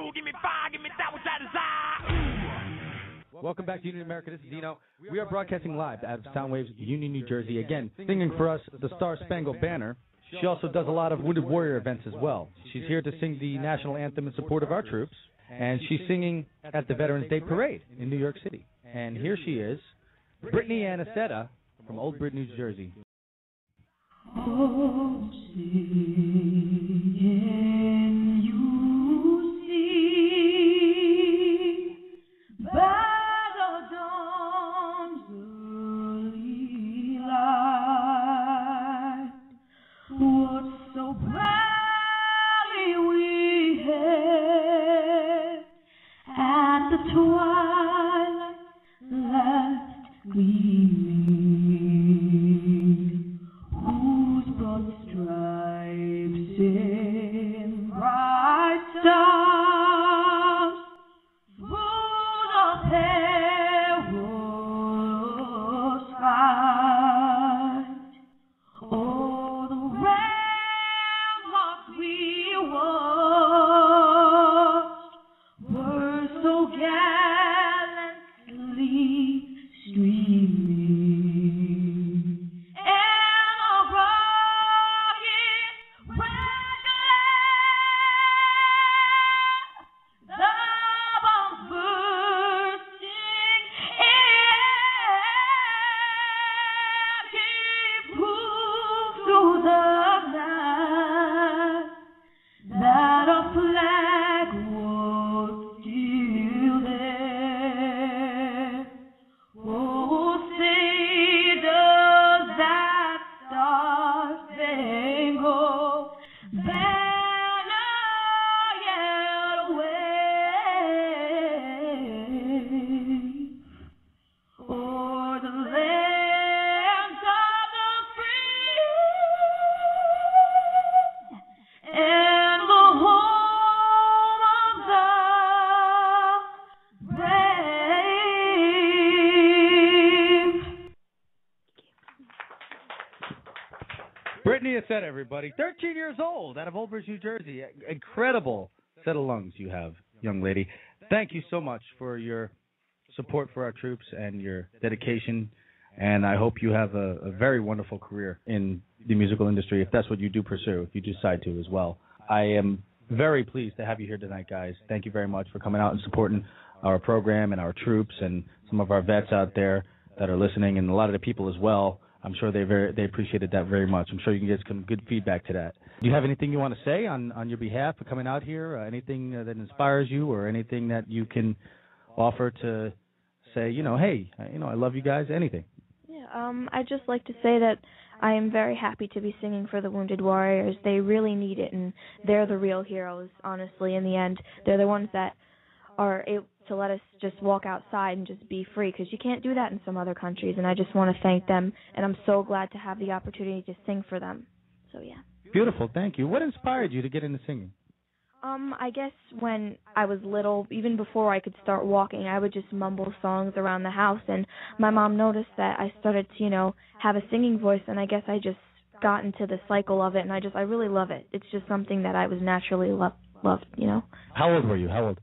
fuel, give me fire, give me that which I desire. Welcome back to Union America. This is Dino. We are broadcasting live out of Soundwaves, Union, New Jersey. Again, singing for us the Star Spangled Banner. She also does a lot of Wounded Warrior events as well. She's here to sing the national anthem in support of our troops, and she's singing at the Veterans Day Parade in New York City. And here she is, BrittneyAnn Accetta from Old Bridge, New Jersey. Oh, seeing you see by the dawn's early light, what so proudly we hailed at the twilight's last gleaming, whose broad stripes in bright stars through the perilous fight, oh, the ramparts we watched were so gallantly streaming, and the rocket reckless, the bombs bursting in, keep proof through the night that a flag was still there. Oh, say does that star-spangled banner yet wave o'er the lands of the free and the home of the brave. Brittney Accetta, everybody. 13 years old, out of Old Bridge, New Jersey. Incredible set of lungs you have, young lady. Thank you so much for your support for our troops and your dedication, and I hope you have a very wonderful career in the musical industry, if that's what you do pursue, if you decide to as well. I am very pleased to have you here tonight, guys. Thank you very much for coming out and supporting our program and our troops and some of our vets out there that are listening, and a lot of the people as well. I'm sure they appreciated that very much. I'm sure you can get some good feedback to that. Do you have anything you want to say on your behalf for coming out here? Anything that inspires you, or anything that you can offer to say, hey, I love you guys? Anything? Yeah, I'd just like to say that I am very happy to be singing for the Wounded Warriors. They really need it, and they're the real heroes, honestly, in the end. They're the ones that are able to let us just walk outside and just be free, because you can't do that in some other countries, and I just want to thank them, and I'm so glad to have the opportunity to sing for them. So, yeah. Beautiful, thank you. What inspired you to get into singing? I guess when I was little, even before I could start walking, I would just mumble songs around the house, and my mom noticed that I started to, have a singing voice, and I guess I just got into the cycle of it, and I really love it. It's just something that I was naturally loved. How old were you? How old?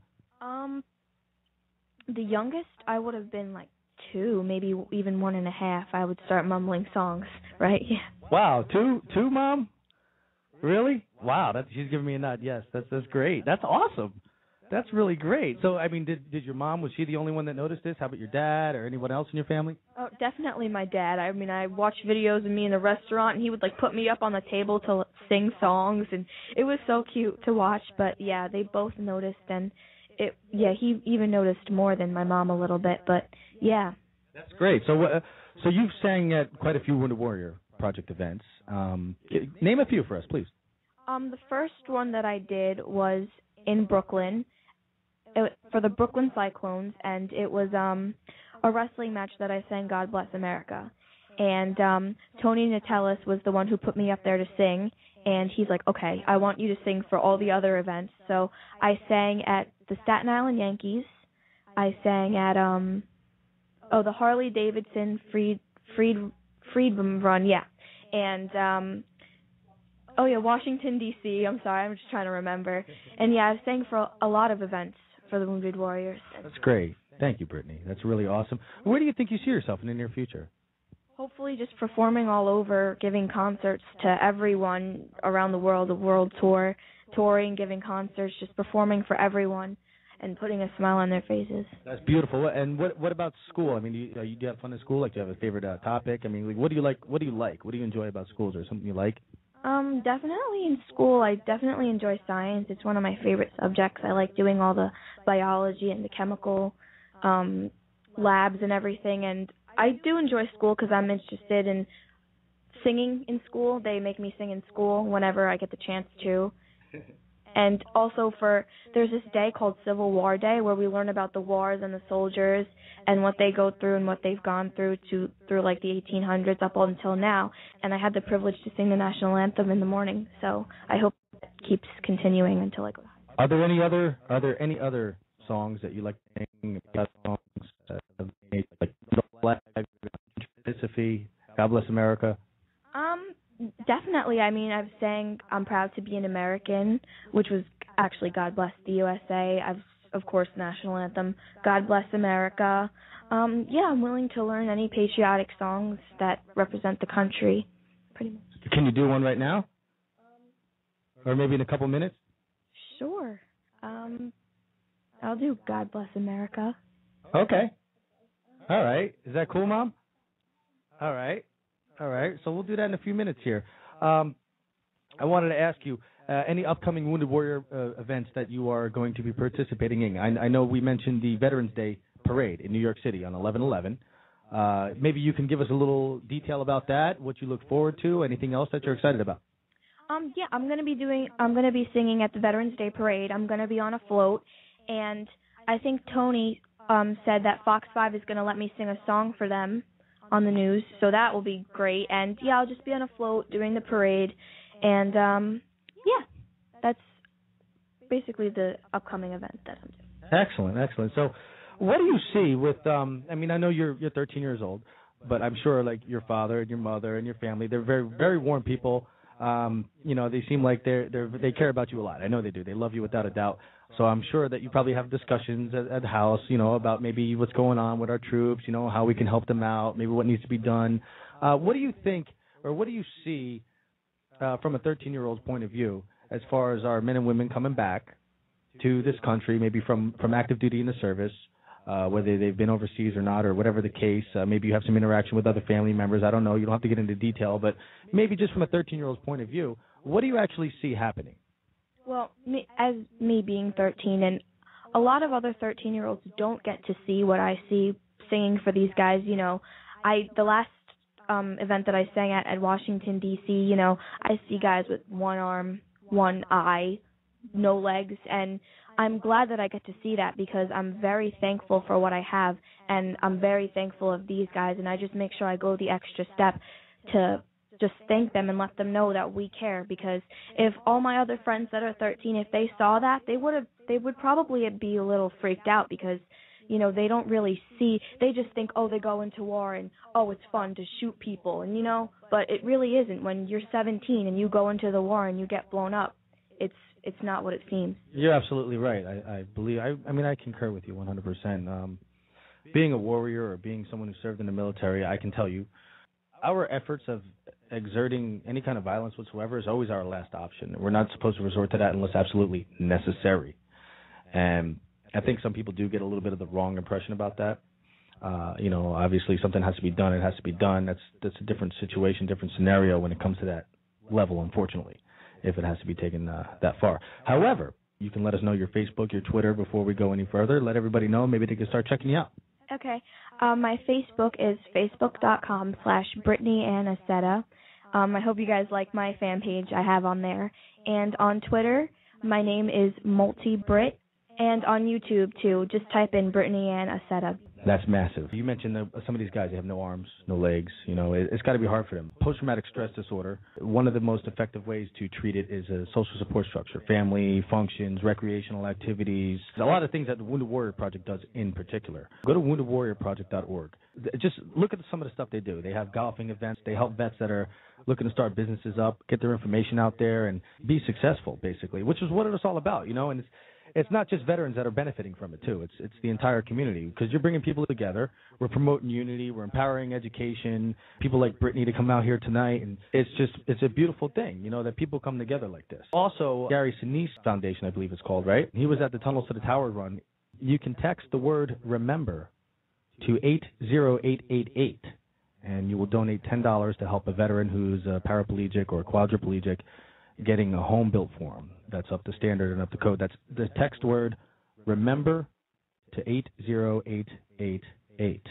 The youngest, I would have been like 2, maybe even 1.5. I would start mumbling songs, right? Yeah. Wow, two, Mom? Really? Wow, she's giving me a nod. Yes, that's great. That's awesome. That's really great. So, did your mom, was she the only one that noticed this? How about your dad or anyone else in your family? Oh, definitely my dad. I watched videos of me in the restaurant, and he would put me up on the table to sing songs, and it was so cute to watch. But yeah, they both noticed, and he even noticed more than my mom a little bit. But yeah. That's great. So you've sang at quite a few Wounded Warrior Project events. Name a few for us, please. The first one that I did was in Brooklyn for the Brooklyn Cyclones, and it was a wrestling match that I sang God Bless America. And Tony Natellis was the one who put me up there to sing, and he's like, okay, I want you to sing for all the other events. So I sang at the Staten Island Yankees. I sang at the Harley Davidson Freedom Run, yeah. And Oh, yeah, Washington, D.C. I'm sorry, I'm just trying to remember. And, yeah, I've sang for a lot of events for the Wounded Warriors. That's great. Thank you, Brittney. That's really awesome. Where do you think you see yourself in the near future? Hopefully just performing all over, giving concerts to everyone around the world tour, touring, giving concerts, just performing for everyone and putting a smile on their faces. That's beautiful. And what about school? I mean, do you have fun in school? Like, do you have a favorite topic? I mean, like, what do you like? What do you enjoy about school? Is there something you like? Definitely in school, I definitely enjoy science. It's one of my favorite subjects. I like doing all the biology and the chemical labs and everything. And I do enjoy school because I'm interested in singing in school. They make me sing in school whenever I get the chance to. And also there's this day called Civil War Day where we learn about the wars and the soldiers and what they go through and what they've gone through like the 1800s up until now. And I had the privilege to sing the national anthem in the morning, so I hope it keeps continuing until I go. Are there any other songs that you like to sing? Songs like Flag, Mississippi, God Bless America? Definitely. I mean, I've sang I'm Proud to Be an American, which was actually God Bless the USA. Of course, national anthem, God Bless America. Yeah, I'm willing to learn any patriotic songs that represent the country, pretty much. Can you do one right now? Or maybe in a couple minutes? Sure. I'll do God Bless America. Okay. All right. Is that cool, Mom? All right. So we'll do that in a few minutes here. I wanted to ask you, any upcoming Wounded Warrior events that you are going to be participating in? I know we mentioned the Veterans Day Parade in New York City on 11/11. Maybe you can give us a little detail about that, what you look forward to, anything else that you're excited about? Yeah, I'm going to be singing at the Veterans Day Parade. I'm going to be on a float, and I think Tony said that Fox 5 is going to let me sing a song for them on the news, so that will be great. And yeah, I'll just be on a float doing the parade, and yeah, that's basically the upcoming event that I'm doing. Excellent. So, what do you see with? I mean, I know you're 13 years old, but I'm sure like your father and your mother and your family, they're very very warm people. They seem like they care about you a lot. I know they do. They love you without a doubt. So I'm sure that you probably have discussions at the house, about maybe what's going on with our troops, how we can help them out, maybe what needs to be done. What do you think, or what do you see from a 13-year-old's point of view as far as our men and women coming back to this country, maybe from active duty in the service, whether they've been overseas or not, or whatever the case. Maybe you have some interaction with other family members. I don't know. You don't have to get into detail, but maybe just from a 13-year-old's point of view, what do you actually see happening? Well, me being 13, and a lot of other 13-year-olds don't get to see what I see singing for these guys. The last event that I sang at Washington, D.C., I see guys with one arm, one eye, no legs, and I'm glad that I get to see that because I'm very thankful for what I have, and I'm very thankful of these guys, and I just make sure I go the extra step to just thank them and let them know that we care, because if all my other friends that are 13, if they saw that, they would probably be a little freaked out because, they don't really see, they just think, oh, they go into war and, oh, it's fun to shoot people, and, but it really isn't. When you're 17 and you go into the war and you get blown up, it's not what it seems. You're absolutely right. I believe, I concur with you 100%. Being a warrior or being someone who served in the military, I can tell you, our efforts of exerting any kind of violence whatsoever is always our last option. We're not supposed to resort to that unless absolutely necessary. And I think some people do get a little bit of the wrong impression about that. Obviously something has to be done. It has to be done. That's a different situation, different scenario when it comes to that level, unfortunately, if it has to be taken that far. However, you can let us know your Facebook, your Twitter before we go any further. Let everybody know. Maybe they can start checking you out. Okay. My Facebook is facebook.com/BrittneyAnn Accetta. I hope you guys like my fan page I have on there. And on Twitter, my name is MultiBrit. And on YouTube, too, just type in BrittneyAnn Accetta. That's massive. You mentioned that some of these guys, they have no arms, no legs. You know, it's got to be hard for them. Post-traumatic stress disorder, one of the most effective ways to treat it is a social support structure, family, functions, recreational activities, a lot of things that the Wounded Warrior Project does in particular. Go to woundedwarriorproject.org. Just look at some of the stuff they do. They have golfing events. They help vets that are looking to start businesses up, get their information out there, and be successful, basically, which is what it's all about, you know, and it's not just veterans that are benefiting from it, too. It's the entire community because you're bringing people together. We're promoting unity. We're empowering education. People like Brittany to come out here tonight. And it's a beautiful thing, you know, that people come together like this. Also, Gary Sinise Foundation, I believe it's called, right? He was at the Tunnels to the Tower run. You can text the word remember to 80888, and you will donate $10 to help a veteran who's paraplegic or quadriplegic getting a home built for him that's up to standard and up to code. That's the text word remember to 80888.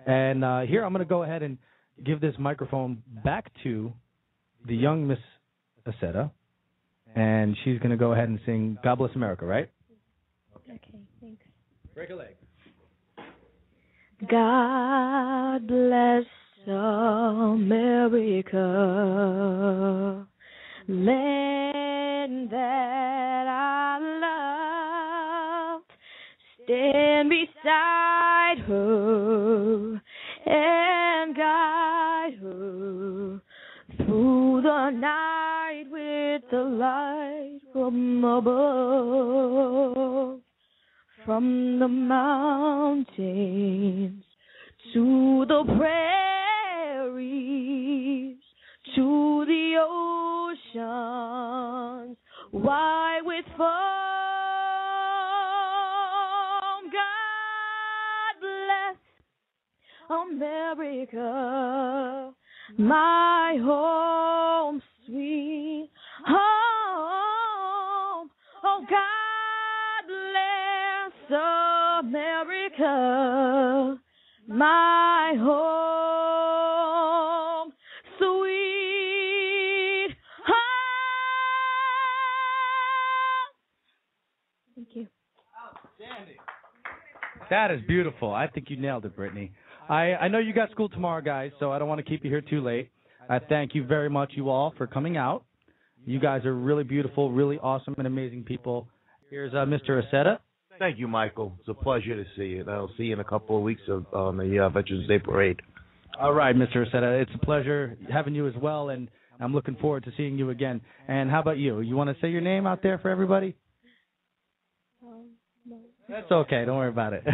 And here I'm going to go ahead and give this microphone back to the young Miss Accetta, and she's going to go ahead and sing God Bless America, right? Okay, thanks. Break a leg. God bless America, land that I love. Stand beside her and guide her through the night with the light from above. From the mountains to the prairies, to the oceans, wide with foam. God bless America, my home, sweet home. Oh, God bless America, my home, sweet home. Thank you. Outstanding. That is beautiful. I think you nailed it, Brittany. I know you got school tomorrow, guys, so I don't want to keep you here too late. I thank you very much, you all, for coming out. You guys are really beautiful, really awesome, and amazing people. Here's Mr. Accetta. Thank you, Michael. It's a pleasure to see you. And I'll see you in a couple of weeks on the Veterans Day Parade. All right, Mr. Accetta. It's a pleasure having you as well, and I'm looking forward to seeing you again. And how about you? You want to say your name out there for everybody? No. That's okay. Don't worry about it.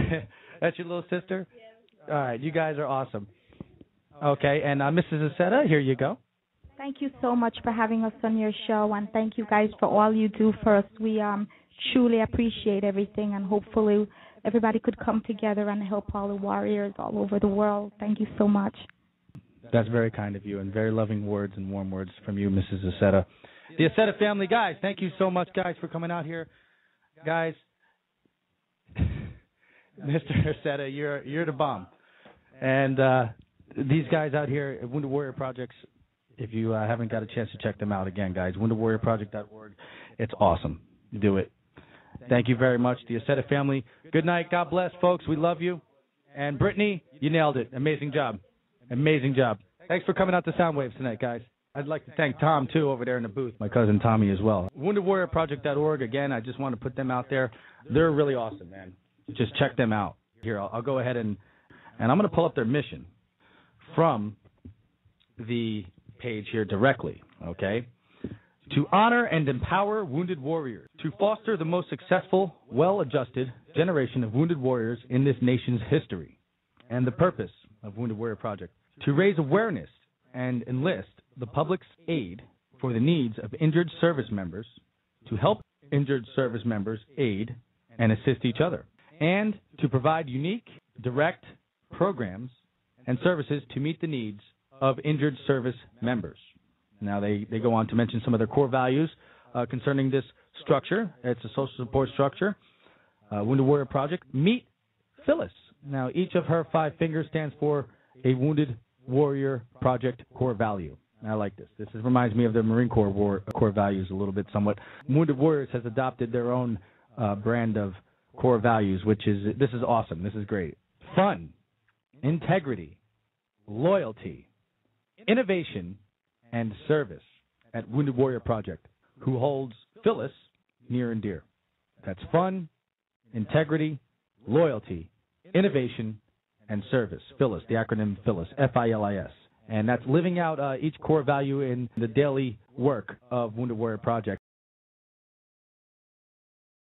That's your little sister? Yeah. All right. You guys are awesome. Okay. And Mrs. Accetta, here you go. Thank you so much for having us on your show, and thank you guys for all you do for us. We truly appreciate everything, and hopefully everybody could come together and help all the warriors all over the world. Thank you so much. That's very kind of you, and very loving words and warm words from you, Mrs. Accetta. The Accetta family, guys, thank you so much, guys, for coming out here. Guys, Mr. Accetta, you're the bomb. And these guys out here at Wounded Warrior Projects, if you haven't got a chance to check them out, again, guys, woundedwarriorproject.org. It's awesome. Do it. Thank you very much, the Accetta family. Good night. God bless, folks. We love you. And Brittany, you nailed it. Amazing job. Amazing job. Thanks for coming out to Soundwaves tonight, guys. I'd like to thank Tom, too, over there in the booth, my cousin Tommy as well. WoundedWarriorProject.org, again, I just want to put them out there. They're really awesome, man. Just check them out. Here, I'll go ahead and I'm going to pull up their mission from the page here directly, okay? To honor and empower wounded warriors, to foster the most successful, well-adjusted generation of wounded warriors in this nation's history. And the purpose of Wounded Warrior Project, to raise awareness and enlist the public's aid for the needs of injured service members, to help injured service members aid and assist each other, and to provide unique, direct programs and services to meet the needs of injured service members. Now, they go on to mention some of their core values concerning this structure. It's a social support structure. Wounded Warrior Project. Meet FILIS. Now, each of her 5 fingers stands for a Wounded Warrior Project core value. And I like this. This reminds me of the Marine Corps core values a little bit, somewhat. Wounded Warriors has adopted their own brand of core values, this is awesome. This is great. fun, integrity, loyalty, innovation, and service at Wounded Warrior Project, who holds FILIS near and dear. That's fun, integrity, loyalty, innovation, and service. FILIS, the acronym FILIS, F-I-L-I-S. And that's living out each core value in the daily work of Wounded Warrior Project.